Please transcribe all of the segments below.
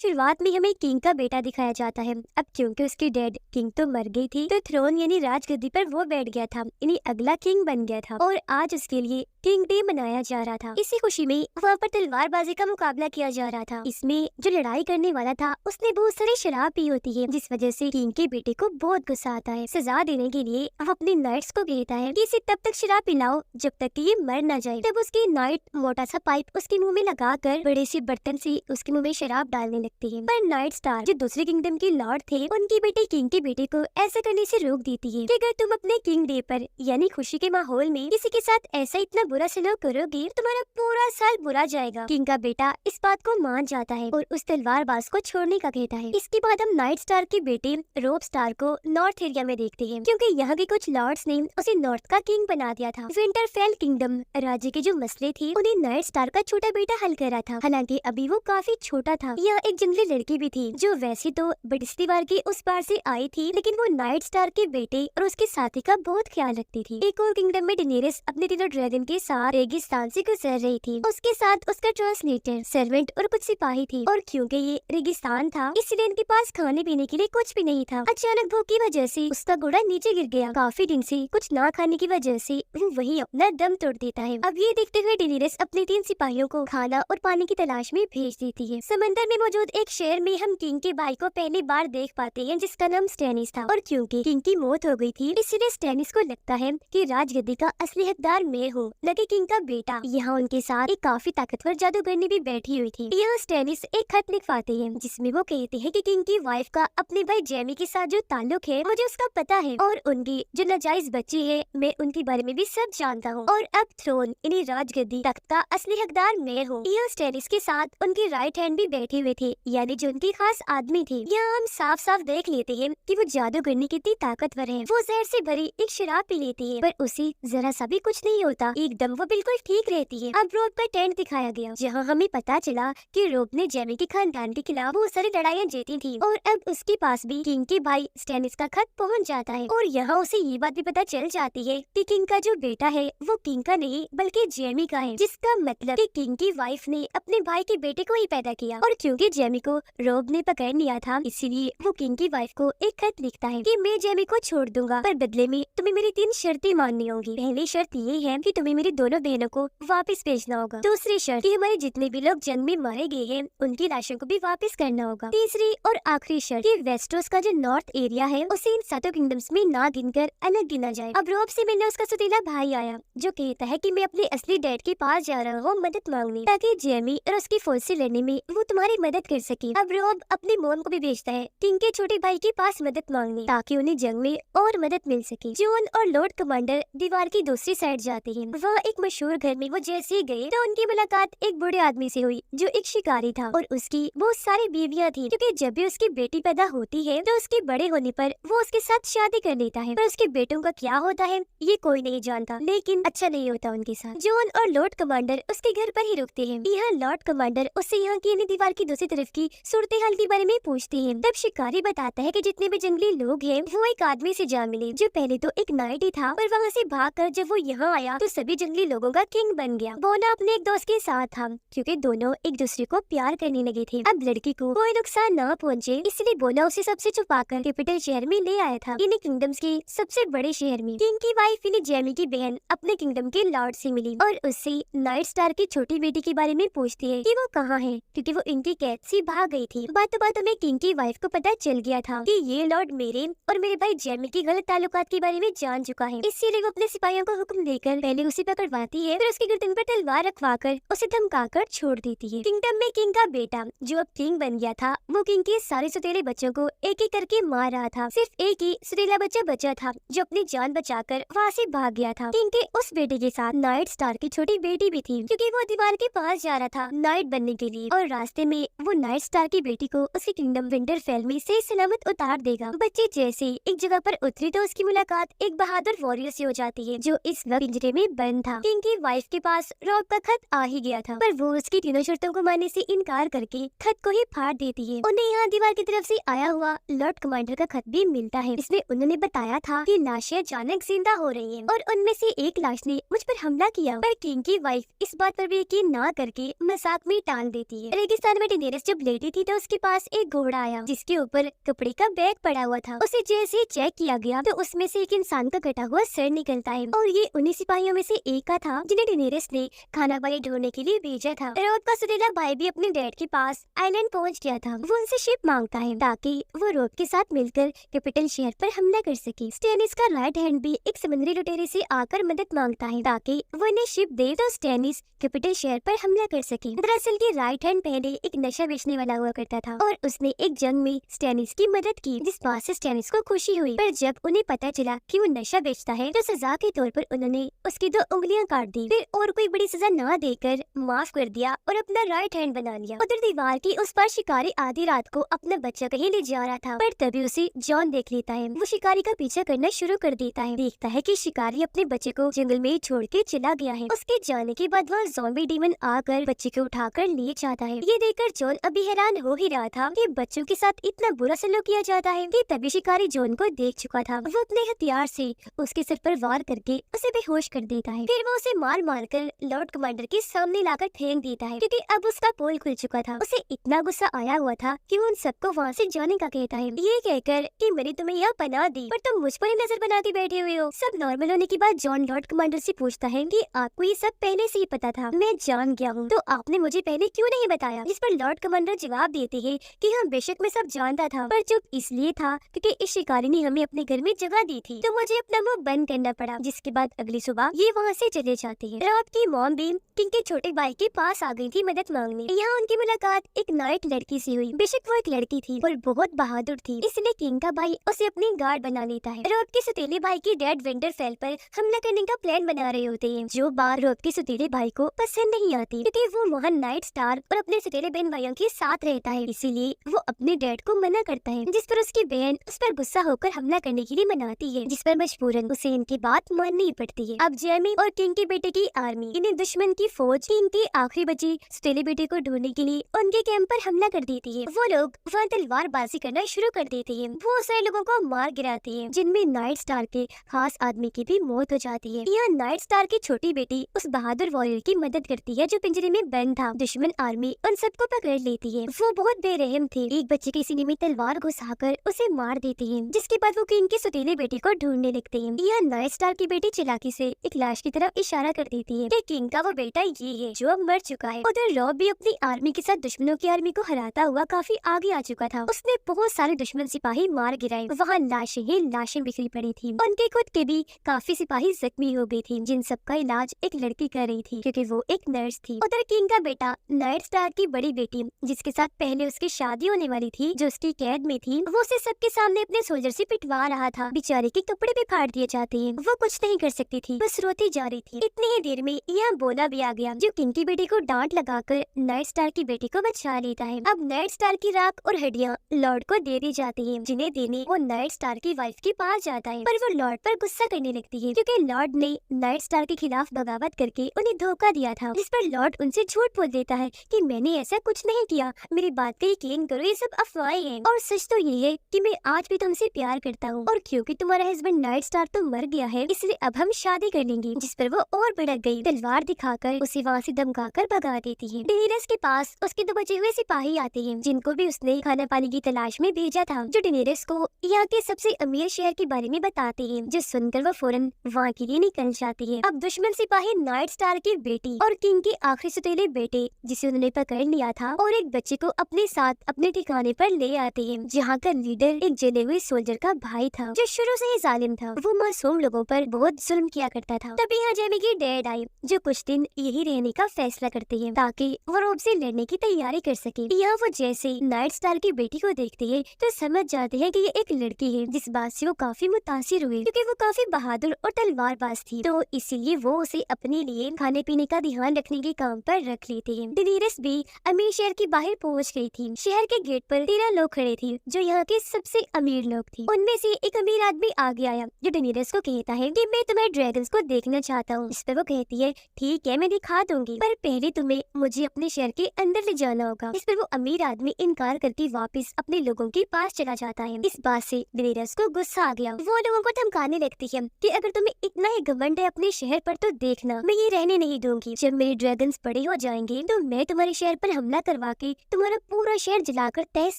शुरुआत में हमें किंग का बेटा दिखाया जाता है। अब क्योंकि उसकी डेड किंग तो मर गई थी, तो थ्रोन यानी राजगद्दी पर वो बैठ गया था, यानी अगला किंग बन गया था और आज उसके लिए किंग डे मनाया जा रहा था। इसी खुशी में वहाँ पर तलवारबाजी का मुकाबला किया जा रहा था। इसमें जो लड़ाई करने वाला था उसने बहुत सारी शराब पी होती है, जिस वजह से किंग के बेटे को बहुत गुस्सा आता है। सजा देने के लिए वो अपने नाइट्स को कहता है कि इसे तब तक शराब पिलाओ जब तक कि ये मर न जाए। तब उसकी नाइट मोटा सा पाइप उसके मुंह में लगाकर बड़े से बर्तन से उसके मुंह में शराब डालने लगती है। पर नाइट स्टार जो दूसरे किंगडम के लॉर्ड थे, उनकी बेटी किंग के बेटे को ऐसा करने से रोक देती है कि अगर तुम अपने किंग डे पर यानी खुशी के माहौल में किसी के साथ ऐसा इतना बुरा सलूक करोगे, तुम्हारा पूरा साल बुरा जाएगा। किंग का बेटा इस बात को मान जाता है और उस तलवारबाज को छोड़ने का कहता है। इसके बाद हम नाइट स्टार के बेटे रोब स्टार को नॉर्थ एरिया में देखते हैं, क्योंकि यहाँ के कुछ लॉर्ड्स ने उसे नॉर्थ का किंग बना दिया था। विंटरफेल किंगडम राज्य के जो मसले थे उन्हें नाइट स्टार का छोटा बेटा हल कर रहा था। हालांकि अभी वो काफी छोटा था। यहाँ एक जंगली लड़की भी थी जो वैसे तो बड़ी दीवार के उस पार से आई थी, लेकिन वो नाइट स्टार के बेटे और उसके साथी का बहुत ख्याल रखती थी। एक और किंगडम में डेनेरिस अपने तीनों ड्रैगन के साथ रेगिस्तान से गुजर रही थी। उसके साथ उसका ट्रांसलेटर, सर्वेंट और कुछ सिपाही थी। और क्योंकि ये रेगिस्तान था, इसलिए इनके पास खाने पीने के लिए कुछ भी नहीं था। अचानक भूख की वजह से उसका घोड़ा नीचे गिर गया। काफी दिन से कुछ ना खाने की वजह से वही अपना दम तोड़ देता है। अब ये देखते हुए डेनेरिस अपने 3 सिपाहियों को खाना और पानी की तलाश में भेज देती है। समंदर में मौजूद एक शहर में हम किंग के भाई को पहली बार देख पाते हैं, जिसका नाम स्टैनिस था। और क्योंकि किंग की मौत हो गई थी, इसलिए स्टैनिस को लगता है कि राजगद्दी का असली हकदार मैं हूँ, न कि किंग का बेटा। यहाँ उनके साथ एक काफी ताकतवर जादूगरनी भी बैठी हुई थी। यहाँ स्टैनिस एक खत लिखवाते हैं, जिसमें वो कहते हैं कि किंग की वाइफ का अपने भाई जेमी के साथ जो ताल्लुक है मुझे उसका पता है, और उनकी जो नाजायज बच्ची है मैं उनके बारे में भी सब जानता हूँ। और अब थ्रोन यानी राजगद्दी तख्त का असली हकदार मैं हूँ। यहाँ स्टैनिस के साथ उनके राइट हैंड भी बैठे हुए थे, यानी जो उनकी खास आदमी थी। यहाँ हम साफ साफ देख लेते हैं कि वो जादूगरनी कितनी ताकतवर है। वो जहर से भरी एक शराब पी लेती है, पर उसे जरा सा भी कुछ नहीं होता, एकदम वो बिल्कुल ठीक रहती है। अब रोब का टेंट दिखाया गया, जहाँ हमें पता चला कि रोब ने जेमी के खानदान के खिलाफ बहुत सारी लड़ाइयाँ जीती थी, और अब उसके पास भी किंग के भाई स्टैनिस का खत पहुँच जाता है। और यहाँ उसे ये बात भी पता चल जाती है कि किंग का जो बेटा है वो किंग का नहीं बल्कि जेमी का है, जिसका मतलब कि किंग की वाइफ ने अपने भाई के बेटे को ही पैदा किया। और क्योंकि जेमी को रोब ने पकड़ लिया था, इसीलिए वो किंग की वाइफ को एक खत लिखता है कि मैं जेमी को छोड़ दूंगा, पर बदले में तुम्हें मेरी 3 शर्तें माननी होंगी। पहली शर्त ये है कि तुम्हें मेरी दोनों बहनों को वापस भेजना होगा। दूसरी शर्त कि हमारे जितने भी लोग जंग में मारे गए हैं उनकी लाशों को भी वापस करना होगा। तीसरी और आखिरी शर्त कि वेस्टरोस का जो नॉर्थ एरिया है उसे इन 7 किंगडम्स में ना गिनकर अलग गिना जाए। अब रोब से मिलने उसका सतीला भाई आया, जो कहता है कि मैं अपने असली डैड के पास जा रहा हूँ मदद मांगने, ताकि जेमी और उसकी फौज से लड़ने में वो तुम्हारी मदद कर सके। अब रोब अपनी मोम को भी भेजता है किंग के छोटे भाई के पास मदद मांगने, ताकि उन्हें जंग में और मदद मिल सके। जॉन और लॉर्ड कमांडर दीवार की दूसरी साइड जाते हैं। वहाँ एक मशहूर घर में वो जैसे ही गए तो उनकी मुलाकात एक बूढ़े आदमी से हुई, जो एक शिकारी था, और उसकी बहुत सारी बीवियां थी, क्योंकि जब भी उसकी बेटी पैदा होती है तो उसके बड़े होने पर वो उसके साथ शादी कर लेता है। पर उसके बेटों का क्या होता है ये कोई नहीं जानता, लेकिन अच्छा नहीं होता उनके साथ। जॉन और लॉर्ड कमांडर उसके घर पर ही रुकते हैं। यहाँ लॉर्ड कमांडर उससे यहाँ की दीवार की दूसरी तरफ की सूरत हाल के बारे में पूछते हैं। तब शिकारी बताता है कि जितने भी जंगली लोग हैं वो एक आदमी से जा मिले, जो पहले तो एक नाइट ही था, पर वहाँ से भागकर जब वो यहाँ आया तो सभी जंगली लोगों का किंग बन गया। बोना अपने एक दोस्त के साथ था, क्योंकि दोनों एक दूसरे को प्यार करने लगे थे। अब लड़की को कोई नुकसान न पहुँचे, इसलिए बोना उसे सबसे छुपाकर कैपिटल शहर में ले आया था, यानी किंगडम्स के सबसे बड़े शहर में। किंग की वाइफ यानी जेमी की बहन अपने किंगडम के लॉर्ड से मिली और उससे नाइट स्टार की छोटी बेटी के बारे में पूछती है कि वो कहाँ है, क्योंकि वो इनकी कैद से भाग गई थी। बातों बातों में किंग की वाइफ को पता चल गया था कि ये लॉर्ड मेरे और मेरे भाई जेमी की गलत ताल्लुकात के बारे में जान चुका है, इसीलिए वो अपने सिपाहियों को हुक्म देकर पहले उसे पकड़वाती है, फिर उसकी गर्दन पर तलवार रखवाकर उसे धमकाकर छोड़ देती है। किंगडम में किंग का बेटा जो अब किंग बन गया था, वो किंग के सारे सौतेले बच्चों को एक एक करके मार रहा था। सिर्फ एक ही सौतेला बच्चा बचा था, जो अपनी जान बचाकर वहाँ से भाग गया था। किंग के उस बेटे के साथ नाइट स्टार की छोटी बेटी भी थी, क्योंकि वो दीवार के पास जा रहा था नाइट बनने के लिए, और रास्ते में वो नाइट स्टार की बेटी को उसके किंगडम विंटरफेल में सही सलामत उतार देगा। बच्ची जैसे एक जगह पर उतरी तो उसकी मुलाकात एक बहादुर वॉरियर से हो जाती है, जो इस वक्त पिंजरे में बंद था। किंग की वाइफ के पास रोब का खत आ ही गया था, पर वो उसकी तीनों शर्तों को मानने से इनकार करके खत को ही फाड़ देती है। उन्हें यहाँ दीवार की तरफ से आया हुआ लॉर्ड कमांडर का खत भी मिलता है। इसमें उन्होंने बताया था कि लाशें अचानक जिंदा हो रही हैं, और उनमें से एक लाश ने मुझ पर हमला किया, पर किंग की वाइफ इस बात पर भी यकीन ना करके मजाक में टाल देती है। रेगिस्तान में डेनेरिस जब लेटी थी तो उसके पास एक घोड़ा आया जिसके ऊपर कपड़े का बैग पड़ा हुआ था। उसे जैसे ही चेक किया गया तो उसमें से एक इंसान का कटा हुआ सर निकलता है और ये उन्हीं सिपाहियों में से एक का था जिन्हें डेनेरिस ने खाना पानी ढूंढने के लिए भेजा था। रोब का सौतेला भाई भी अपने डैड के पास आइलैंड पहुंच गया था। वो उनसे शिप मांगता है ताकि वो रोब के साथ मिलकर कैपिटल शहर पर हमला कर सके। स्टैनिस का राइट हैंड भी एक समुद्री लुटेरे से आकर मदद मांगता है ताकि वो इन्हें शिप दे तो स्टैनिस कैपिटल शहर पर हमला कर सके। दरअसल ये राइट हैंड पहले एक नशा बेचने वाला हुआ करता था और उसने एक जंग में स्टैनिस की मदद की जिस बात से स्टैनिस को खुशी हुई। पर जब उन्हें पता चला कि वो नशा बेचता है तो सजा के तौर पर उन्होंने उसकी 2 उंगलियां काट दी। फिर और कोई बड़ी सजा ना देकर माफ कर दिया और अपना राइट हैंड बना लिया। उधर दीवार की उस पार शिकारी आधी रात को अपना बच्चा कहीं ले जा रहा था पर तभी उसे जॉन देख लेता है। वो शिकारी का पीछा करना शुरू कर देता है। देखता है कि शिकारी अपने बच्चे को जंगल में छोड़ के चला गया है। उसके जाने के बाद वह ज़ॉम्बी डीमन आकर बच्चे को उठाकर ले जाता है। ये देखकर जॉन अभी हैरान हो ही रहा था कि बच्चों के साथ इतना बुरा सलूक किया जाता है कि तभी शिकारी जॉन को देख चुका था। वो अपने हथियार से उसके सिर पर वार करके उसे बेहोश कर देता है। फिर वो उसे मार मार कर लॉर्ड कमांडर के सामने लाकर फेंक देता है क्योंकि अब उसका पोल खुल चुका था। उसे इतना गुस्सा आया हुआ था कि वो उन सबको वहाँ से जाने का कहता है, ये कहकर कि मैंने तुम्हें यहाँ पनाह दी पर तुम मुझ पर ही नजर बना के बैठे हुए हो। सब नॉर्मल होने के बाद जॉन लॉर्ड कमांडर से पूछता है कि आपको ये सब पहले से ही पता था, मैं जान गया हूँ, तो आपने मुझे पहले क्यों नहीं बताया? जिस पर लॉर्ड कमांडर जवाब देते हैं कि हाँ बेशक मैं सब जानता था पर चुप इसलिए था क्योंकि इस शिकारी ने हमें अपने घर में जगह दी थी तो मुझे अपना मुंह बंद करना पड़ा। जिसके बाद अगली सुबह ये वहाँ से चले जाते हैं। रॉब की मॉम भी किंग के छोटे भाई के पास आ गई थी मदद मांगने। यहाँ उनकी मुलाकात एक नाइट लड़की से हुई। बेशक वो एक लड़की थी और बहुत बहादुर थी इसलिए किंग का भाई उसे अपनी गार्ड बना लेता है। रॉब के सौतेले भाई की डैड विंटरफेल पर हमला करने का प्लान बना रहे होते हैं जो बात रॉब के सौतेले भाई को पसंद नहीं आती क्योंकि वो वहाँ नाइट स्टार और अपने सौतेले बहन भाइयों के साथ रहता है। इसीलिए वो अपने डैड को मना करता है जिस पर उसकी बहन उस पर गुस्सा होकर हमला करने के लिए मनाती है जिस पर मजबूरन उसे इनकी बात माननी पड़ती है। अब जेमी और किंग के बेटे की आर्मी इन्हें दुश्मन की फौज किंग के आखिरी बचे सौतेले बेटे को ढूंढने के लिए उनके कैंप पर हमला कर देती है। वो लोग वहाँ तलवारबाजी करना शुरू कर देते हैं। बहुत सारे लोगों को मार गिराते हैं जिनमें नाइट स्टार के खास आदमी की भी मौत हो जाती है। यहाँ नाइट स्टार की छोटी बेटी उस बहादुर वॉरियर की मदद करती है जो पिंजरे में बंद था। दुश्मन आर्मी उन सबको पकड़ लेती है। वो बहुत बेरहम थे, एक बच्चे के सीने में तलवार घुसाकर उसे मार देती है। जिसके बाद वो किंग के सौतेले बेटे को ढूंढने लगते हैं। यहाँ नाइट स्टार की बेटी चालाकी से एक लाश की तरफ इशारा कर देती है कि किंग का वो बेटा ये है जो अब मर चुका है। उधर रॉब भी अपनी आर्मी के साथ दुश्मनों की आर्मी को हराता हुआ काफी आगे आ चुका था। उसने बहुत सारे दुश्मन सिपाही मार गिराए। वहाँ लाशें ही लाशें बिखरी पड़ी थी। उनके खुद के भी काफी सिपाही जख्मी हो गए थे जिन सबका इलाज एक लड़की कर रही थी क्योंकि वो एक नर्स थी। उधर किंग का बेटा नाइट स्टार की बड़ी बेटी जिसके साथ पहले उसकी शादी होने वाली थी जो उसकी कैद में थी वो उसे सबके सामने अपने सोल्जर से पिटवा रहा था। बेचारे के कपड़े भी फाड़ दिए जाते हैं। वो कुछ नहीं कर सकती थी, बस रोती जा रही थी। इतनी ही देर में यहाँ बोला भी आ गया जो किंग की बेटी को डांट लगाकर नाइट स्टार की बेटी को बचा लेता है। अब नाइट स्टार की राख और हड्डियाँ लॉर्ड को दे दी जाती है जिन्हें देने वो नाइट स्टार की वाइफ के पास जाता है पर वो लॉर्ड पर गुस्सा करने लगती है क्योंकि लॉर्ड ने नाइट स्टार के खिलाफ बगावत करके उन्हें धोखा दिया था। जिस पर लॉर्ड उनसे झूठ बोल देता है कि मैंने ऐसा कुछ नहीं किया, मेरी बात का यकीन करो, ये सब अफवाहें हैं और सच तो ये है कि मैं आज भी तुमसे प्यार करता हूँ और क्योंकि तुम्हारा हस्बैंड नाइट स्टार तो मर गया है इसलिए अब हम शादी कर लेंगे। जिस पर वो और भड़क गई, तलवार दिखाकर उसे वहाँ से धमकाकर भगा देती है। डेनेरिस के पास उसके 2 बचे हुए सिपाही आते हैं जिनको भी उसने खाना पानी की तलाश में भेजा था जो डेनेरिस को यहाँ के सबसे अमीर शहर के बारे में बताते हैं जो सुनकर वो फौरन वहाँ के लिए निकल जाती है। अब दुश्मन सिपाही नाइट स्टार की बेटी और किंग के आखिरी सौतेले बेटे जिसे उन्होंने पकड़ लिया था और एक बच्चे को अपने साथ अपने ठिकाने पर ले आते हैं जहाँ का लीडर एक जले हुए सोल्जर का भाई था जो शुरू से ही जालिम था। वो मासूम लोगों पर बहुत जुल्म किया करता था। तभी यहाँ जेमी की डैड आई जो कुछ दिन यही रहने का फैसला करते हैं ताकि वो रॉब से लड़ने की तैयारी कर सके। यहाँ वो जैसे नाइट स्टार की बेटी को देखते हैं तो समझ जाते हैं कि ये एक लड़की है जिस बात से वो काफी मुतासिर हुए क्योंकि वो काफी बहादुर और तलवारबाज थी तो इसीलिए वो उसे अपने लिए खाने पीने का ध्यान रखने के काम पर रख लेते हैं। डेनेरिस भी अमीर शहर के बाहर पहुँच गई थी। शहर के गेट पर 13 लोग खड़े थे जो यहाँ के सबसे अमीर लोग थे। उनमें से एक अमीर आदमी आगे आया जो डेनेरिस को कहता है कि मैं तुम्हें ड्रैगन्स को देखना चाहता हूँ। इस पर वो कहती है ठीक है मैं दिखा दूंगी पर पहले तुम्हें मुझे अपने शहर के अंदर ले जाना होगा। इस पर वो अमीर आदमी इनकार करके वापस अपने लोगों के पास चला जाता है। इस बात से डेनेरिस को गुस्सा आ गया। वो लोगों को धमकाने लगती है कि अगर तुम्हें इतना ही घमंड है अपने शहर पर तो देखना मैं ये रहने नहीं दूंगी। जब मेरे ड्रैगन्स बड़े हो जाएंगे तो मैं तुम्हारे शहर पर हमला करवा के तुम्हारा पूरा शहर जलाकर तहस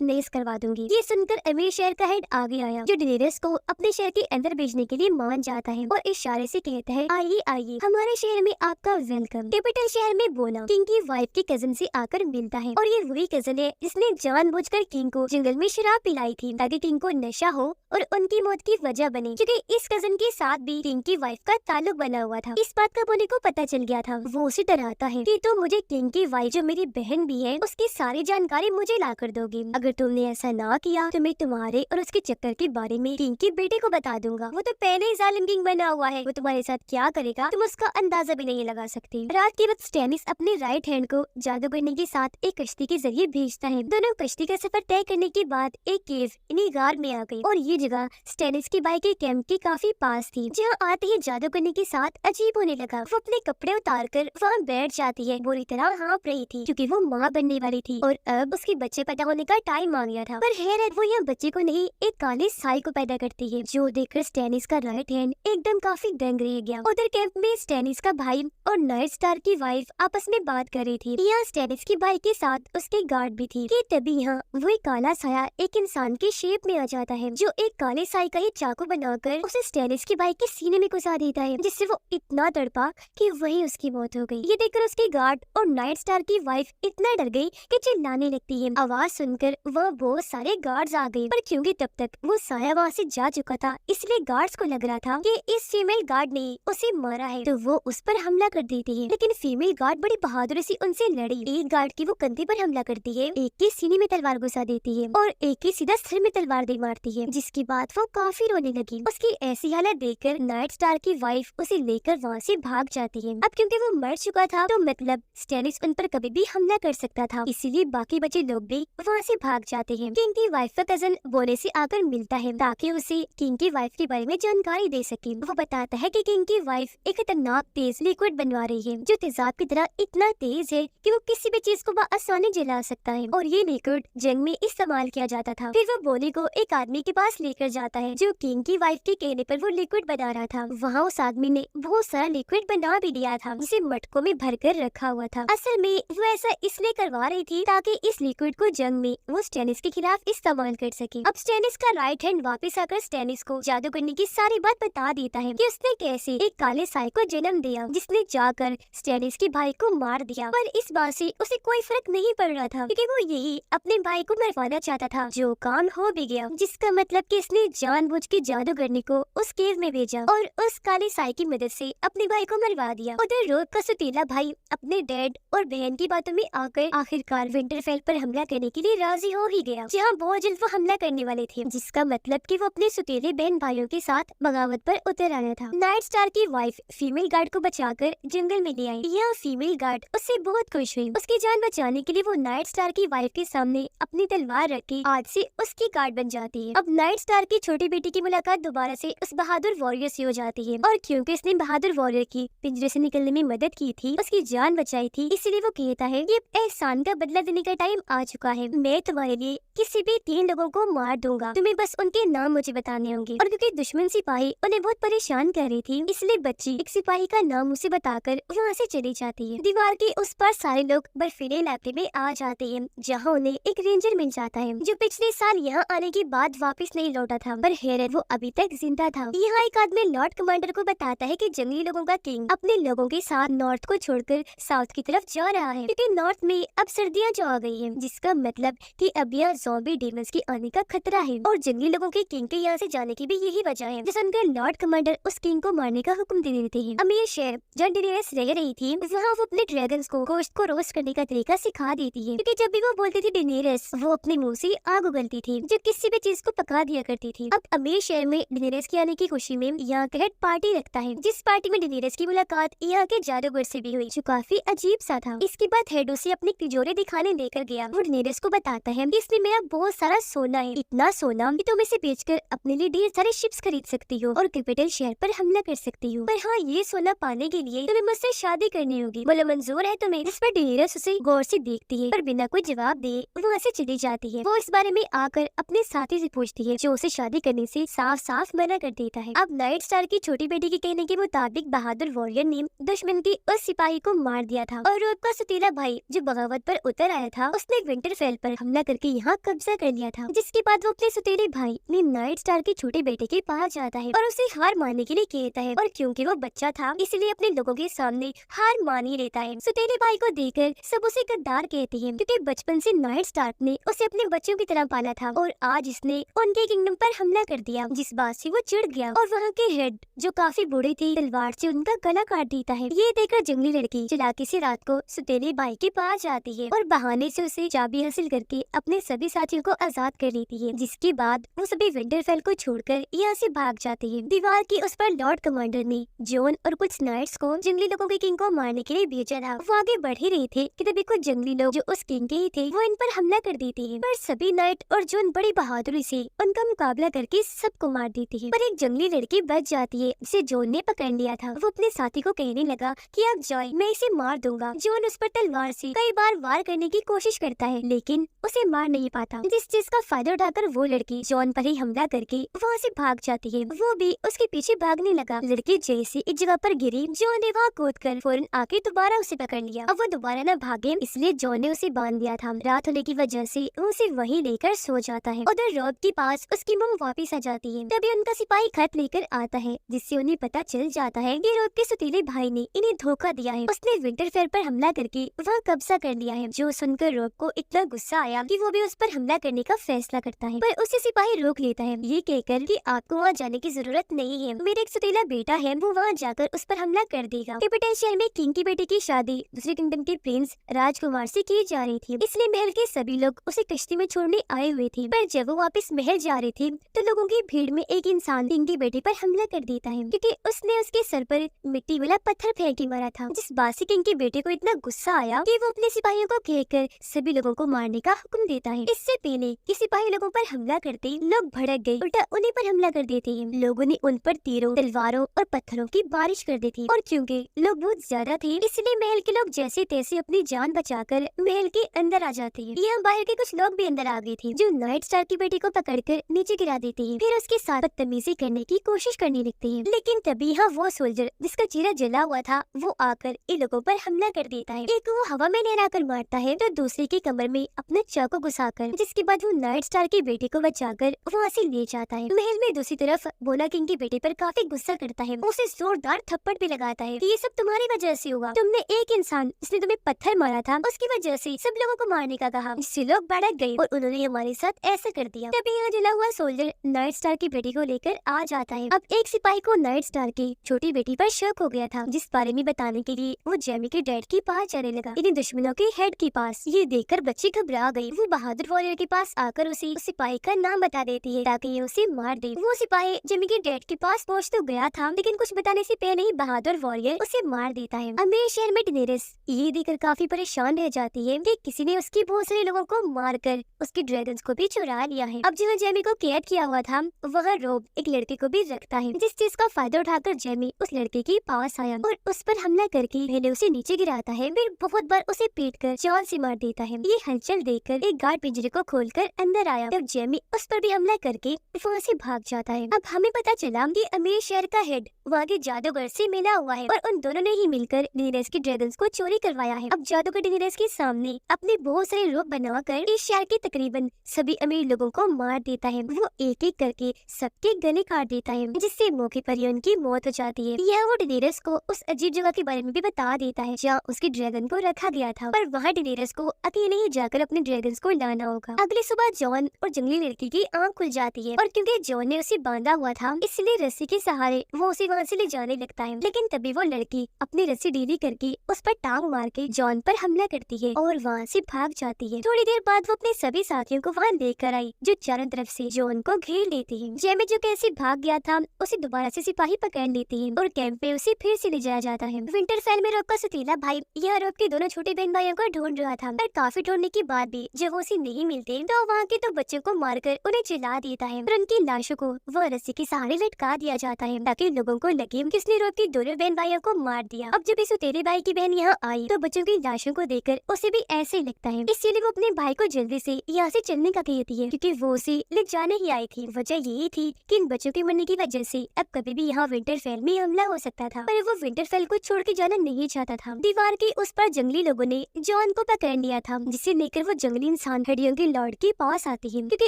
नहस करवा दूंगी। ये सुनकर अमीर शहर का हेड आगे आया, जो डेनेरियस को अपने शहर के अंदर भेजने के लिए मान जाता है और इशारे से कहता है, आइए आइए, हमारे शहर में आपका वेलकम। कैपिटल शहर में बोना किंग की वाइफ के कजन से आकर मिलता है और ये वही कजन है जिसने जानबूझकर किंग को जंगल में शराब पिलाई थी ताकि किंग को नशा हो और उनकी मौत की वजह बने, क्योंकि इस कजन के साथ भी किंग की वाइफ का ताल्लुक बना हुआ था। इस बात का बोनी को पता चल गया था। वो उसे डराता है कि तुम मुझे किंग की वाइफ जो मेरी बहन भी है उसकी सारी जानकारी मुझे ला कर दोगी। अगर तुमने ऐसा ना किया तो मैं तुम्हारे और उसके चक्कर के बारे में किंग के बेटे को बता दूंगा। वो तो पहले ही जालिम किंग बना हुआ है, वो तुम्हारे साथ क्या करेगा तुम उसका अंदाजा भी नहीं लगा सकती। रात के वक्त स्टैनिस अपने राइट हैंड को जादूगरनी के साथ एक कश्ती के जरिए भेजता है। दोनों कश्ती का सफर तय करने के बाद एक केव इन्हीं गार में आ गई और ये जगह स्टैनिस की बाइक के कैंप के काफी पास थी। जहाँ आते ही जादूगरनी के साथ अजीब होने लगा। वो अपने कपड़े उतार कर वहाँ बैठ जाती है। बुरी तरह हाँफ रही थी क्योंकि वो माँ बनने वाली थी और अब उसके बच्चे पैदा होने का टाइम आ गया था। पर हैरत, वो यहाँ बच्चे को नहीं एक काले साई को पैदा करती है, जो देखकर स्टैनिस का राइट हैंड एकदम काफी दंग रह गया। उधर कैंप में स्टैनिस का भाई और नाइट स्टार की वाइफ आपस में बात कर रही थी। यहाँ स्टैनिस की भाई के साथ उसके गार्ड भी थी कि तभी यहाँ वो एक काला साया एक इंसान के शेप में आ जाता है, जो एक काले साई का ही चाकू बनाकर उसे स्टैनिस की भाई के सीने में घुसा देता है, जिससे वो इतना तड़पा कि वहीं उसकी मौत हो गई। ये देखकर उसके गार्ड और नाइट स्टार की वाइफ इतना डर गई कि चिल्लाने लगती है। आवाज सुनकर वह बहुत सारे गार्ड्स आ गए, पर क्योंकि तब तक वो साया वहाँ से जा चुका था इसलिए गार्ड्स को लग रहा था कि इस फीमेल गार्ड ने उसे मारा है, तो वो उस पर हमला कर देती है। लेकिन फीमेल गार्ड बड़ी बहादुरी से उनसे लड़ी। एक गार्ड की वो कंधे पर हमला करती है, एक के सीने में तलवार घुसा देती है और एक के सीधा सिर में तलवार दे मारती है, जिसके बाद वो काफी रोने लगी। उसकी ऐसी हालत देखकर नाइट स्टार की वाइफ उसे लेकर वहाँ से भाग जाती है। अब क्योंकि वो मर चुका था तो मतलब स्टैनिस उन पर कभी भी हमला कर सकता था, इसीलिए बाकी बचे लोग भी वहाँ से भाग जाते हैं। किंग की वाइफ का कजन बोने से आकर मिलता है ताकि उसे किंग की वाइफ के बारे में जानकारी दे सके। वो बताता है कि किंग की वाइफ एक खतरनाक तेज लिक्विड बनवा रही है, जो तेजाब की तरह इतना तेज है कि वो किसी भी चीज को आसानी जला सकता है और ये लिक्विड जंग में इस्तेमाल किया जाता था। फिर वो बोनी को एक आदमी के पास लेकर जाता है, जो किंग की वाइफ के कहने पर वो लिक्विड बना रहा था। वहाँ उस आदमी ने बहुत सारा लिक्विड बना भी दिया था, जिसे मटकों में भरकर रखा हुआ था। असल में वो ऐसा इसलिए करवा रही थी ताकि इस लिक्विड को जंग में वो स्टैनिस के खिलाफ इस्तेमाल कर सके। अब स्टैनिस का राइट हैंड वापस आकर स्टैनिस को जादूगरनी की सारी बात बता देता है कि उसने कैसे एक काले साई को जन्म दिया, जिसने जाकर स्टैनिस के भाई को मार दिया। पर इस बात से उसे कोई फर्क नहीं पड़ रहा था, क्योंकि वो यही अपने भाई को मरवाना चाहता था, जो काम हो भी गया। जिसका मतलब कि इसने जानबूझ के जादूगरनी को उस केव में भेजा और उस काले साई की मदद से अपने भाई को मरवा दिया। उधर रोब का सुतीला भाई अपने डैड और बहन की बातों में आकर आखिरकार विंटरफेल पर हमला करने के लिए राजी हो ही गया, जहाँ बहुत जल्द वो हमला करने वाले थे, जिसका मतलब कि वो अपने सुतीले बहन भाइयों के साथ बगावत पर उतर आना था। नाइट स्टार की वाइफ फीमेल गार्ड को बचाकर जंगल में ले आई। यह फीमेल गार्ड उससे बहुत खुश हुई। उसकी जान बचाने के लिए वो नाइट स्टार की वाइफ के सामने अपनी तलवार रखी आज से उसकी गार्ड बन जाती है। अब नाइट स्टार की छोटी बेटी की मुलाकात दोबारा से उस बहादुर वॉरियर से हो जाती है और क्योंकि उसने बहादुर वॉरियर की पिंजरे से निकलने में मदद की थी, उसकी जान बचाई थी, इसलिए वो कहता है कि एहसान का बदला देने का टाइम आ चुका है। मैं तुम्हारे लिए किसी भी 3 लोगों को मार दूंगा, तुम्हें बस उनके नाम मुझे बताने होंगे। और क्योंकि दुश्मन सिपाही उन्हें बहुत परेशान कर रही थी, इसलिए बच्ची एक सिपाही का नाम उसे बताकर वहाँ से चली जाती है। दीवार के उस पार सारे लोग बर्फीले इलाके में आ जाते हैं, जहाँ उन्हें एक रेंजर मिल जाता है, जो पिछले साल यहाँ आने के बाद वापस नहीं लौटा था, पर हैरत वो अभी तक जिंदा था। यहाँ एक आदमी लॉर्ड कमांडर को बताता है कि जंगली लोगों का किंग अपने लोगों के साथ नॉर्थ को छोड़कर साउथ की तरफ जा रहा है, क्योंकि नॉर्थ में अब सर्दियाँ जो आ गई है, जिसका मतलब कि अब यहाँ ज़ॉम्बी डेमंस के आने का खतरा है और जंगली लोगों के किंग के यहाँ से जाने की भी यही वजह है। जिस सुनकर लॉर्ड कमांडर उस किंग को मारने का हुक्म दे देते हैं। अमीर शेर जहाँ डेनेरियस रह रही थी, वहाँ वो अपने ड्रैगन्स को गोश्त को रोस्ट करने का तरीका सिखा देती है, क्योंकि जब भी वो बोलती थी डेनेरियस, वो अपने मुंह से आग उगलती थी, जो किसी भी चीज को पका दिया करती थी। अब अमीर शहर में डेनेरियस के आने की खुशी में यहाँ का हेड पार्टी रखता है, जिस पार्टी में डेनेरियस की मुलाकात यहाँ के जादूगर से भी हुई, जो काफी अजीब सा था। इसके बाद हेड उसे अपनी तिजोरी दिखाने लेकर गया। वो डेनेरियस को बताता है कि इसमें मैं यहाँ बहुत सारा सोना है, इतना सोना कि तुम इसे बेचकर अपने लिए ढेर सारे शिप्स खरीद सकती हो और कैपिटल शहर पर हमला कर सकती हो। पर हाँ, ये सोना पाने के लिए तुम्हें मुझसे शादी करनी होगी। बोलो मंजूर है तुम्हें? इस पर डेनेरिस उसे गौर से देखती है, पर बिना कोई जवाब दे वहाँ से चली जाती है। वो इस बारे में आकर अपने साथी से पूछती है, जो उसे शादी करने से साफ साफ मना कर देता है। अब नाइट स्टार की छोटी बेटी के कहने के मुताबिक बहादुर वॉरियर ने दुश्मन के उस सिपाही को मार दिया था और रोब का सतीला भाई जो बगावत पर उतर आया था, उसने विंटरफेल पर हमला करके यहाँ कब्जा कर लिया था। जिसके बाद वो अपने सतीले भाई ने नाइट स्टार के छोटे बेटे के पास जाता है और उसे हार मानने के लिए कहता है, और क्योंकि वो बच्चा था इसलिए अपने लोगों के सामने हार मान ही लेता है। सतीले भाई को देखकर सब उसे गद्दार कहते हैं, क्योंकि बचपन से नाइट स्टार ने उसे अपने बच्चों की तरह पाला था और आज इसने उनके किंगडम पर हमला कर दिया, जिस बात से वो चिढ़ गया और वहाँ के हेड जो काफी बूढ़े थे तलवार से उनका गला काट देता है। ये देखकर जंगली लड़की चालाकी से रात को सतीले भाई के पास जाती है और बहाने से उसे चाबी हासिल करके अपने सभी साथियों को आजाद कर लेती है। जिसके बाद वो सभी विंटरफेल को छोड़कर यहाँ से भाग जाते हैं। दीवार की उस पर लॉर्ड कमांडर ने जॉन और कुछ नाइट्स को जंगली लोगों के किंग को मारने के लिए भेजा था। वो आगे बढ़ ही रहे थे कि तभी कुछ जंगली लोग जो उस किंग के ही थे वो इन पर हमला कर देते हैं, पर सभी नाइट और जॉन बड़ी बहादुरी से उनका मुकाबला करके सबको मार देते हैं। पर एक जंगली लड़की बच जाती है जिसे जॉन ने पकड़ लिया था। वो अपने साथी को कहने लगा कि आप जाए, मैं इसे मार दूंगा। जॉन उस पर तलवार से कई बार वार करने की कोशिश करता है लेकिन उसे मार नहीं पाता, जिस चीज का फायदा उठाकर वो लड़की जॉन पर ही हमला करके वहाँ से भाग जाती है। वो भी उसके पीछे भागने लगा। लड़की जैसे एक जगह पर गिरी, जॉन ने वहाँ कूद कर फौरन आके दोबारा उसे पकड़ लिया। अब वो दोबारा न भागे इसलिए जॉन ने उसे बांध दिया था। रात होने की वजह से उसे वहीं लेकर सो जाता है। उधर रॉब के पास उसकी मम वापिस आ जाती है। तभी उनका सिपाही खत लेकर आता है जिससे उन्हें पता चल जाता है कि रॉब के सतीले भाई ने इन्हें धोखा दिया है। उसने विंटरफेल पर हमला करके वहाँ कब्जा कर लिया है। जो सुनकर रॉब को इतना गुस्सा आया कि वो भी उस पर हमला करने का फैसला करता है, पर उसे सिपाही रोक लेता है ये कहकर कि आपको वहाँ जाने की जरूरत नहीं है, मेरा एक सतीला बेटा है वो वहाँ जाकर उस पर हमला कर देगा। कैपिटल शहर में किंग की बेटी की शादी दूसरे किंगडम के प्रिंस राजकुमार से की जा रही थी, इसलिए महल के सभी लोग उसे कश्ती में छोड़ने आए हुए थे। पर जब वो वापस महल जा रहे थे तो लोगों की भीड़ में एक इंसान किंग की बेटी पर हमला कर देता है, क्योंकि उसने उसके सर पर मिट्टी वाला पत्थर फेंक के मारा था। जिस बात से किंग की बेटे को इतना गुस्सा आया कि वो अपने सिपाहियों को कहकर सभी लोगों को मारने का हुक्म देता है। इससे पहले कि सिपाही लोगों पर हमला करते लोग भड़क गए, उल्टा उन्हीं पर हमला कर देते हैं। लोगों ने उन पर तीरों, तलवारों और पत्थरों की बारिश कर दी थी और क्योंकि लोग बहुत ज्यादा थे इसलिए महल के लोग जैसे तैसे अपनी जान बचाकर महल के अंदर आ जाते हैं। यहाँ बाहर के कुछ लोग भी अंदर आ गए थे जो नाइट स्टार की बेटी को पकड़कर नीचे गिरा देते हैं, फिर उसके साथ बदतमीजी करने की कोशिश करने लगते हैं। लेकिन तभी यहाँ वो सोल्जर जिसका चेहरा जला हुआ था वो आकर इन लोगों पर हमला कर देता है। एक वो हवा में लहराकर मारता है तो दूसरे की कमर में अपना चाकू घुसाकर, जिसके बाद वो नाइट स्टार की बेटी को बचाकर वहाँ से ले जाता है। महल में दूसरी तरफ बोला किंग की बेटी पर काफी गुस्सा करता है, उसे जोरदार थप्पड़ भी लगाता है कि ये सब तुम्हारी वजह से हुआ, तुमने एक इंसान जिसने तुम्हें पत्थर मारा था उसकी वजह से सब लोगों को मारने का कहा, जिससे लोग भड़क गए और उन्होंने हमारे साथ ऐसा कर दिया। तभी यहाँ जला हुआ सोल्जर नाइट स्टार की बेटी को लेकर आ जाता है। अब एक सिपाही को नाइट स्टार की छोटी बेटी पर शक हो गया था, जिस बारे में बताने के लिए वो जेमी के डैड के पास जाने लगा, इन्हीं दुश्मनों के हेड के पास। ये देखकर बच्ची घबरा गई। वो बहादुर वॉरियर के पास आकर उसे उस सिपाही का नाम बता देती है ताकि ये उसे मार दे। वो सिपाही जेमी के डैड के पास पहुँच तो गया था लेकिन कुछ बताने से पहले ही बहादुर वॉरियर उसे मार देता है। अमीर शहर में डेनेरिस ये देखकर काफी परेशान रह जाती है कि किसी ने उसके बहुत सारे लोगों को मारकर उसके ड्रैगन्स को भी चुरा लिया है। अब जहाँ जेमी को कैद किया हुआ था वहाँ रोब एक लड़के को भी रखता है, जिस चीज का फायदा उठाकर जेमी उस लड़के के पास आया और उस पर हमला करके पहले उसे नीचे गिराता है, फिर बहुत बार उसे पीट कर जान से मार देता है। ये हलचल देखकर एक गार्ड पिंजरे को खोलकर अंदर आया, तब जेमी उस पर भी हमला करके वहाँ से भाग जाता है। अब हमें पता चला कि अमीर शहर का हेड वहाँ के जादूगर से मिला हुआ है और उन दोनों ने ही मिलकर डेनेरिस के ड्रैगन्स को चोरी करवाया है। अब जादूगर डेनेरिस के सामने अपने बहुत सारे रूप बनाकर इस शहर के तकरीबन सभी अमीर लोगों को मार देता है। वो एक एक करके सबके गले काट देता है, जिससे मौके पर ही उनकी मौत हो जाती है। यह वो डेनेरिस को उस अजीब जगह के बारे में भी बता देता है जहाँ उसके ड्रैगन को रखा गया था, पर वहाँ डेनेरिस को अकेले ही जाकर अपने ड्रैगन्स को लाना होगा। अगली सुबह जॉन और जंगली लड़की की आँख खुल जाती है और क्योंकि जॉन ने उसे बांधा हुआ था इसलिए रस्सी के सहारे वो उसे वहाँ से ले जाने लगता है। लेकिन तभी वो लड़की अपनी रस्सी ढीली करके उस पर टांग मार के जॉन पर हमला करती है और वहाँ से भाग जाती है। थोड़ी देर बाद वो अपने सभी साथियों को वहाँ लेकर आई जो चारों तरफ से जॉन को घेर लेती है। जेमी जो कैसे भाग गया था उसे दोबारा से सिपाही पकड़ लेती है और कैंप पे उसे फिर से ले जाया जाता है। विंटरफेल में रोब का सतीला भाई यह रोब के दोनों छोटे बहन भाइयों को ढूंढ रहा था, पर काफी ढूंढने के बाद भी जब वो उसे नहीं नहीं मिलते तो वहाँ के तो बच्चों को मारकर उन्हें जला देता है और उनकी लाशों को वो रस्सी के सहारे लटका दिया जाता है ताकि लोगों को लगे किसने रोक की दोनों बहन भाइयों को मार दिया। अब जब इस तेरे भाई की बहन यहाँ आई तो बच्चों की लाशों को देखकर उसे भी ऐसे लगता है, इसलिए वो अपने भाई को जल्दी से यहाँ से चलने का कहती है क्योंकि वो उसे ले जाने ही आई थी। वजह यही थी कि इन बच्चों के मरने की वजह से अब कभी भी यहाँ विंटरफेल में हमला हो सकता था, पर वो विंटरफेल को छोड़ के जाना नहीं चाहता था। दीवार के उस पर जंगली लोगों ने जॉन को पकड़ लिया था, जिसे लेकर वो जंगली इंसान हड्डियों के लॉर्ड के पास आते हैं क्योंकि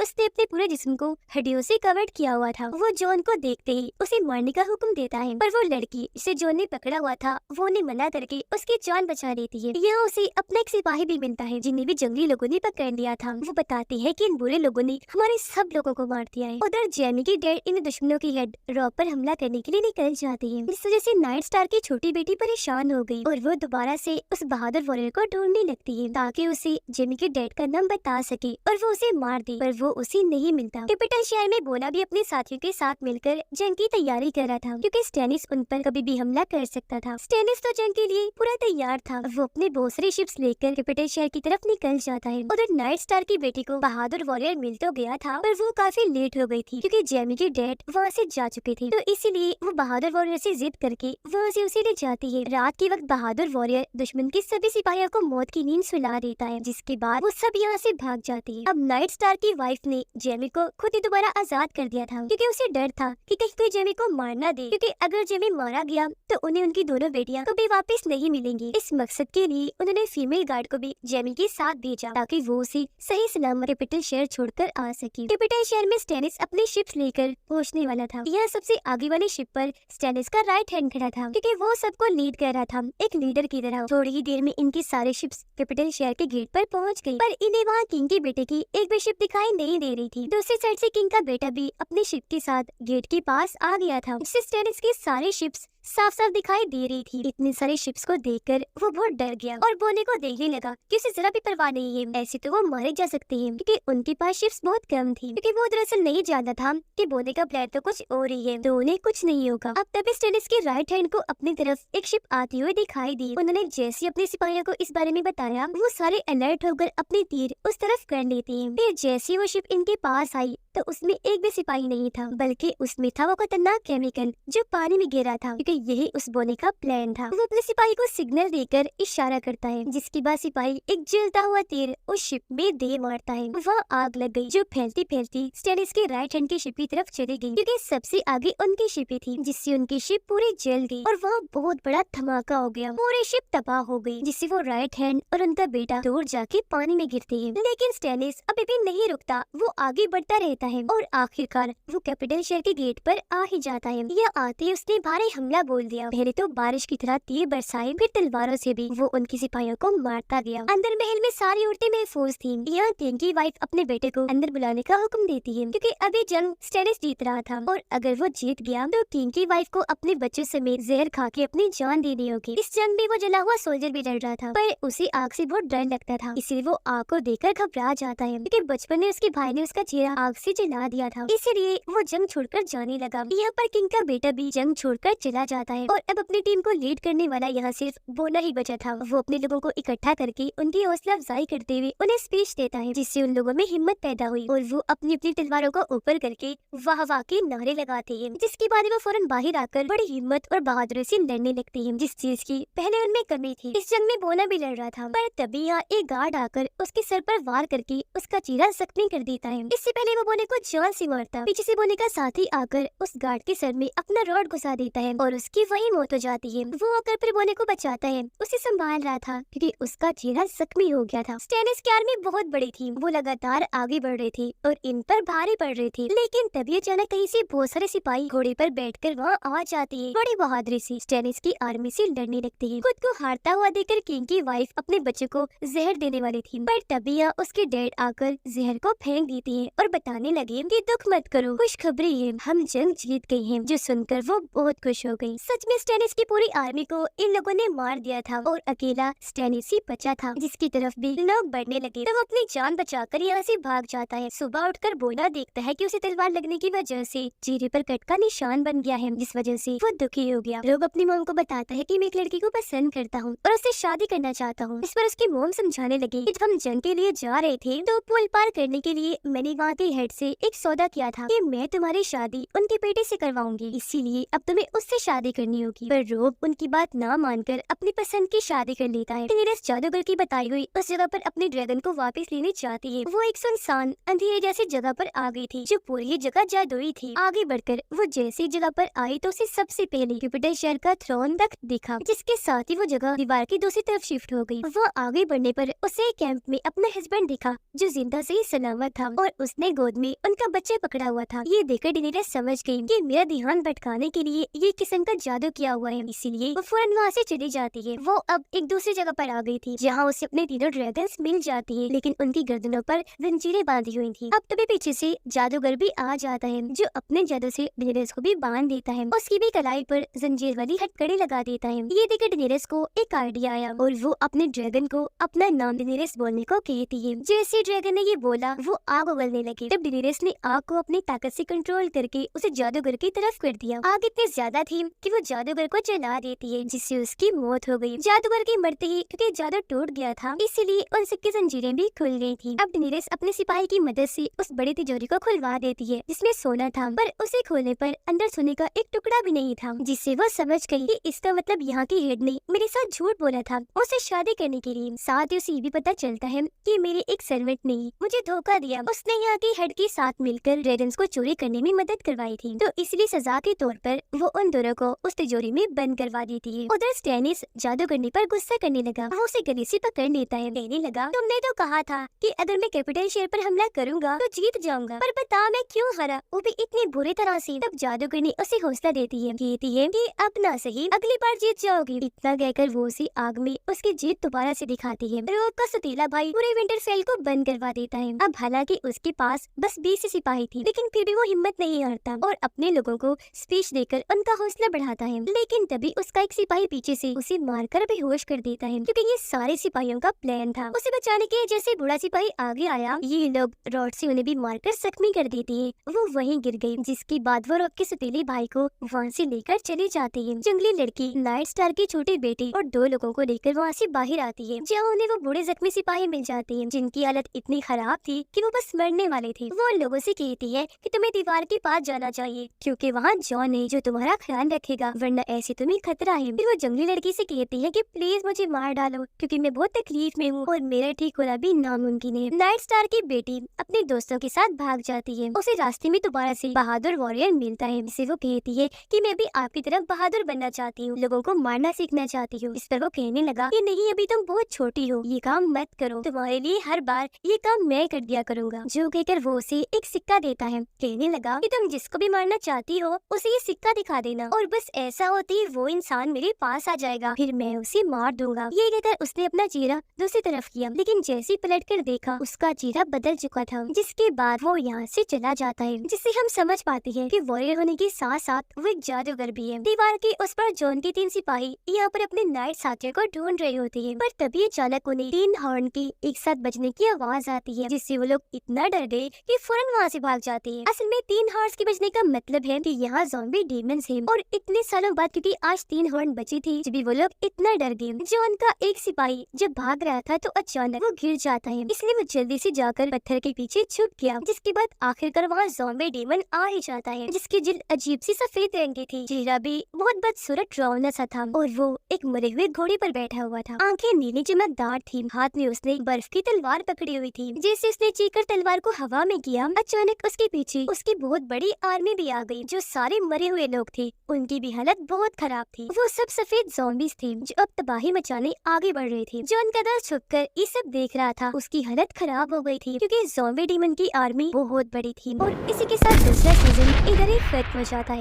उसने अपने पूरे जिस्म को हड्डियों से कवर्ड किया हुआ था। वो जॉन को देखते ही उसे मारने का हुक्म देता है, पर वो लड़की जिसे जॉन ने पकड़ा हुआ था वो उन्हें मना करके उसकी जान बचा लेती है। यहाँ उसे अपना एक सिपाही भी मिलता है जिन्हें भी जंगली लोगों ने पकड़ लिया था। वो बताते हैं कि इन बुरे लोगों ने हमारे सब लोगों को मार दिया है। उधर जेमी की डैड इन दुश्मनों की हेड रॉब पर हमला करने के लिए निकल जाती है। इस वजह से नाइट स्टार की छोटी बेटी परेशान हो गई और वो दोबारा से उस बहादुर वॉरियर को ढूंढने लगती है ताकि उसे जेमी के डैड का नाम बता सके और वो उसे मार दे, पर वो उसे नहीं मिलता। कैपिटल शहर में बोना भी अपने साथियों के साथ मिलकर जंग की तैयारी कर रहा था क्योंकि स्टेनिस उन पर कभी भी हमला कर सकता था। स्टेनिस तो जंग के लिए पूरा तैयार था। वो अपने बहुत सारी शिप्स लेकर कैपिटल शहर की तरफ निकल जाता है। उधर नाइट स्टार की बेटी को बहादुर वॉरियर मिल तो गया था, पर वो काफी लेट हो गई थी क्योंकि जेमी के डैड वहाँ से जा चुके थे, तो इसीलिए वो बहादुर वॉरियर से जिद करके वहाँ से उसे ले जाती है। रात के वक्त बहादुर वॉरियर दुश्मन के सभी सिपाहियों को मौत की नींद सुला देता है, जिसके बाद वो सब यहाँ से भाग जाती है। अब नाइट स्टार की वाइफ ने जेमी को खुद ही दोबारा आजाद कर दिया था क्योंकि उसे डर था कि कहीं कोई जेमी को मार ना दे, क्योंकि अगर जेमी मारा गया तो उन्हें उनकी दोनों बेटियां कभी वापस नहीं मिलेंगी। इस मकसद के लिए उन्होंने फीमेल गार्ड को भी जेमी के साथ भेजा ताकि वो उसे सही सलामत कैपिटल शहर छोड़कर आ सके। कैपिटल शहर में स्टेनिस अपनी शिप्स लेकर पहुंचने वाला था। यह सबसे आगे वाली शिप पर स्टेनिस का राइट हैंड खड़ा था क्योंकि वो सबको लीड कर रहा था एक लीडर की तरह। थोड़ी ही देर में इनकी सारी शिप्स कैपिटल शहर के गेट पर पहुंच गई, पर इन्हें वहाँ किंग के बेटे की एक भी शिप दिखाई नहीं दे रही थी। दूसरी साइड से किंग का बेटा भी अपनी शिप के साथ गेट के पास आ गया था, जिससे स्टेनिस की सारी शिप्स साफ साफ दिखाई दे रही थी। इतनी सारी शिप्स को देखकर वो बहुत डर गया और बोने को देखने लगा कि उसे जरा भी परवाह नहीं है, ऐसे तो वो मारे जा सकते हैं क्योंकि उनके पास शिप्स बहुत कम थी। क्योंकि वो दरअसल नहीं जानता था कि बोने का प्लान तो कुछ और ही है, तो उन्हें कुछ नहीं होगा। अब तभी स्टेनिस के राइट हैंड को अपनी तरफ एक शिप आती हुई दिखाई दी। उन्होंने जैसे अपने सिपाहियों को इस बारे में बताया, वो सारे अलर्ट होकर अपने तीर उस तरफ कर लेते हैं। फिर जैसे वो शिप इनके पास आई तो उसमें एक भी सिपाही नहीं था, बल्कि उसमें था वो खतरनाक केमिकल जो पानी में गिरा था, क्योंकि यही उस बोने का प्लान था। वो अपने सिपाही को सिग्नल देकर इशारा करता है, जिसके बाद सिपाही एक जलता हुआ तीर उस शिप में दे मारता है। वहाँ आग लग गई जो फैलती फैलती स्टेनिस के राइट हैंड की शिप की तरफ चली गई, क्योंकि सबसे आगे उनकी शिपें थी, जिससे उनकी शिप पूरी जल गई और वहाँ बहुत बड़ा धमाका हो गया। पूरी शिप तबाह हो गई, जिससे वो राइट हैंड और उनका बेटा दूर जाके पानी में गिरते हैं। लेकिन स्टेनिस अभी भी नहीं रुकता, वो आगे बढ़ता रहता है और आखिरकार वो कैपिटल शहर के गेट पर आ ही जाता है। यह आते ही उसने भारी हमला बोल दिया। पहले तो बारिश की तरह तीर बरसाए, फिर तलवारों से भी वो उनकी सिपाहियों को मारता गया। अंदर महल में सारी औरतें महफूज थीं। यहाँ किंग की वाइफ अपने बेटे को अंदर बुलाने का हुक्म देती है, क्योंकि अभी जंग स्टेनिस जीत रहा था और अगर वो जीत गया तो किंग की वाइफ को अपने बच्चों समेत जहर खा के अपनी जान देनी होगी। इस जंग में वो जला हुआ सोल्जर भी लड़ रहा था, पर उसे आग से बहुत डर लगता था, इसलिए वो आग को देखकर घबरा जाता है, क्योंकि बचपन में उसके भाई ने उसका चेहरा आग से जला दिया था, इसलिए वो जंग छोड़कर जाने लगा। यहाँ पर किंग का बेटा भी जंग छोड़कर चला जाता है और अब अपनी टीम को लीड करने वाला यहाँ सिर्फ बोना ही बचा था। वो अपने लोगों को इकट्ठा करके उनकी हौसला अफजाई करते हुए उन्हें स्पीच देता है, जिससे उन लोगों में हिम्मत पैदा हुई और वो अपनी अपनी तलवारों को ऊपर करके वाह वाह के नारे लगाते हैं। जिसके बाद वो फौरन बाहर आकर बड़ी हिम्मत और बहादुरी से लड़ने लगते हैं, जिस चीज की पहले उनमें कमी थी। इस जंग में बोना भी लड़ रहा था, पर तभी यहाँ एक गार्ड आकर उसके सर पर वार करके उसका चेहरा जख्मी कर देता है। इससे पहले वो बोने को जान से मारता, पीछे से बोने का साथी आकर उस गार्ड के सर में अपना रॉड घुसा देता है और उसकी वही मौत हो जाती है। वो आकर फिर बोने को बचाता है, उसे संभाल रहा था क्योंकि उसका चेहरा जख्मी हो गया था। स्टेनिस की आर्मी बहुत बड़ी थी, वो लगातार आगे बढ़ रही थी और इन पर भारी पड़ रही थी। लेकिन तभी अचानक कहीं से बहुत सारे सिपाही घोड़े पर बैठकर वहाँ आ जाते हैं। बड़ी बहादुरी से स्टेनिस की आर्मी से लड़ने लगते हैं। खुद को हारता हुआ देखकर किंग की वाइफ अपने बच्चे को जहर देने वाली थी, पर तभी यहाँ उसके डैड आकर जहर को फेंक देती है और बताने कहने लगे कि दुख मत करो, खुशखबरी है, हम जंग जीत गए हैं। जो सुनकर वो बहुत खुश हो गई। सच में स्टैनिस की पूरी आर्मी को इन लोगों ने मार दिया था और अकेला स्टैनिस ही बचा था, जिसकी तरफ भी लोग बढ़ने लगे। तो वो अपनी जान बचाकर यहाँ से भाग जाता है। सुबह उठकर बोना देखता है कि उसे तलवार लगने की वजह से चेहरे पर कट का निशान बन गया है, जिस वजह से वो दुखी हो गया। लोग अपनी मॉम को बताता है कि मैं एक लड़की को पसंद करता हूँ और उससे शादी करना चाहता हूँ। इस पर उसकी मॉम समझाने लगी कि जब हम जंग के लिए जा रहे थे तो पुल पार करने के लिए मैंने वहाँ के हेड से एक सौदा किया था कि मैं तुम्हारी शादी उनके बेटे से करवाऊंगी, इसीलिए अब तुम्हें उससे शादी करनी होगी। पर रोब उनकी बात ना मानकर अपनी पसंद की शादी कर लेता है। डेनेरिस जादूगर की बताई हुई उस जगह पर अपने ड्रैगन को वापस लेने चाहती है। वो एक सुनसान अंधेरे जैसी जगह पर आ गई थी जो पूरी जगह जादुई थी। आगे बढ़कर वो जैसी जगह पर आई तो उसे सबसे पहले जुपिटर शहर का थ्रोन तख्त दिखा, जिसके साथ ही वो जगह दीवार की दूसरी तरफ शिफ्ट हो गई। वो आगे बढ़ने पर उसे कैंप में अपना हस्बैंड दिखा जो जिंदा से ही सलामत था और उसने गोद में उनका बच्चा पकड़ा हुआ था। ये देखकर डेनेरिस समझ गई कि मेरा ध्यान भटकाने के लिए ये किस्म का जादू किया हुआ है, इसीलिए वो फौरन वहाँ से चली जाती है। वो अब एक दूसरी जगह पर आ गई थी जहाँ उसे अपने तीनों ड्रैगन्स मिल जाती है, लेकिन उनकी गर्दनों पर जंजीरें बांधी हुई थी। अब तभी पीछे से जादूगर भी आ जाता है जो अपने जादू से डेनेरिस को भी बांध देता है। उसकी भी कलाई पर जंजीर वाली हथकड़ी लगा देता है। ये देखकर डेनेरिस को एक आइडिया आया और वो अपने ड्रैगन को अपना नाम डेनेरिस बोलने को कहती है। जैसे ड्रैगन ने ये बोला वो आग उगलने लगी। तब डेनेरिस ने आग को अपनी ताकत से कंट्रोल करके उसे जादूगर की तरफ कर दिया। आग इतनी ज्यादा थी कि वो जादूगर को जला देती है, जिससे उसकी मौत हो गई। जादूगर की मरते ही क्योंकि जादू टूट गया था इसीलिए उन सबकी जंजीरें भी खुल गई थी। अब डेनेरिस अपने सिपाही की मदद से उस बड़ी तिजोरी को खुलवा देती है जिसमें सोना था, पर उसे खोलने पर अंदर सोने का एक टुकड़ा भी नहीं था, जिससे वो समझ गई कि इसका मतलब यहाँ की हेड ने मेरे साथ झूठ बोला था उसे शादी करने के लिए। साथ ही उसे ये भी पता चलता है कि मेरे एक सर्वेंट ने मुझे धोखा दिया, उसने यहाँ की हेड के साथ मिलकर ड्रैगन्स को चोरी करने में मदद करवाई थी, तो इसलिए सजा के तौर पर वो उन दोनों को उस तिजोरी में बंद करवा देती है। उधर स्टैनिस जादू करने पर गुस्सा करने लगा। वो उसे गले से पकड़ लेता है, कहने लगा तुमने तो कहा था कि अगर मैं कैपिटल शहर पर हमला करूंगा तो जीत जाऊंगा, पर बता मैं क्यों हारा, वो भी इतनी बुरी तरह से। तब जादूगर ने उसे हौसला देती है, कहती है कि अब ना सही अगली बार जीत जाओगी। इतना कहकर वो उसे आग में उसकी जीत दोबारा से दिखाती है। रोब का सतीला भाई पूरे विंटरफेल को बंद करवा देता है। अब हालांकि उसके पास बस 20 सिपाही थी, लेकिन फिर भी वो हिम्मत नहीं हारता और अपने लोगों को स्पीच देकर उनका हौसला बढ़ाता है। लेकिन तभी उसका एक सिपाही पीछे से उसे मारकर बेहोश कर देता है, क्योंकि ये सारे सिपाहियों का प्लान था। उसे बचाने के जैसे बूढ़ा सिपाही आगे आया, ये लोग रॉड से उन्हें भी मारकर जख्मी कर देते हैं। वो वहीं गिर गई, जिसके बाद वो रोब के सतीले भाई को वहाँ से लेकर चली जाती है। जंगली लड़की नाइट स्टार की छोटी बेटी और 2 लोगों को लेकर वहाँ से बाहर आती है, जहाँ उन्हें वो बूढ़े जख्मी सिपाही मिल जाते हैं जिनकी हालत इतनी खराब थी कि वो बस मरने वाले थे। वो लोगों से कहती है कि तुम्हें दीवार के पास जाना चाहिए क्योंकि वहाँ जॉन है जो तुम्हारा ख्याल रखेगा, वरना ऐसे तुम्हें खतरा है। फिर वो जंगली लड़की से कहती है कि प्लीज मुझे मार डालो क्योंकि मैं बहुत तकलीफ में हूँ और मेरा ठीक होना भी नामुमकिन है। नाइट स्टार की बेटी अपने दोस्तों के साथ भाग जाती है। उसे रास्ते में दोबारा से बहादुर वॉरियर मिलता है, जिसे वो कहती है कि मैं भी आपकी तरफ बहादुर बनना चाहती हूँ, लोगों को मारना सीखना चाहती हूँ। इस पर वो कहने लगा कि नहीं, अभी तुम बहुत छोटी हो, ये काम मत करो, तुम्हारे लिए हर बार ये काम मैं कर दिया करूँगा। जो कहकर वो उसे एक सिक्का देता है, कहने लगा कि तुम जिसको भी मारना चाहती हो उसे ये सिक्का दिखा देना और बस ऐसा होते ही वो इंसान मेरे पास आ जाएगा, फिर मैं उसे मार दूंगा। ये कहकर उसने अपना चेहरा दूसरी तरफ किया, लेकिन जैसे पलट कर देखा उसका चेहरा बदल चुका था, जिसके बाद वो यहाँ से चला जाता है। जिससे हम समझ पाते हैं कि वॉरियर होने के साथ साथ वो एक जादूगर भी है। दीवार के उस पर जॉन के 3 सिपाही यहाँ पर अपने नाइट साथियों को ढूंढ रहे होते हैं, पर तभी अचानक उन्हें 3 हॉर्न की एक साथ बजने की आवाज आती है, जिससे वो लोग इतना डर गए कि फौरन वहाँ से भाग जाते हैं। असल में 3 हॉर्न्स के बजने का मतलब है कि यहाँ ज़ॉम्बी डीमंस हैं और इतने सालों बाद क्योंकि आज 3 हॉर्न बची थी जब भी वो लोग इतना डर गए। जॉन का एक सिपाही जब भाग रहा था तो अचानक वो गिर जाता है, इसलिए वो जल्दी से जाकर पत्थर के पीछे छुप गया, जिसके बाद आखिरकार वहाँ ज़ॉम्बी डीमन आ ही जाता है, जिसकी जिल्द अजीब सी सफेद रंग की थी, चेहरा भी बहुत बदसूरत डरावना सा था और वो एक मरे हुए घोड़े पर बैठा हुआ था। आंखें नीली चमकदार थी, हाथ में उसने बर्फ की तलवार पकड़ी हुई थी। जैसे उसने चीखकर तलवार को हवा में किया, अचानक उसके पीछे उसकी बहुत बड़ी आर्मी भी आ गई। जो सारे मरे हुए लोग थे उनकी भी हालत बहुत खराब थी। वो सब सफेद ज़ॉम्बीज थे जो अब तबाही मचाने आगे बढ़ रहे थे। जॉन कदर छुपकर ये सब देख रहा था, उसकी हालत खराब हो गई थी क्योंकि ज़ॉम्बी डीमन की आर्मी बहुत बड़ी थी। और इसी के साथ दूसरा सीजन इधर ही खत्म हो जाता है।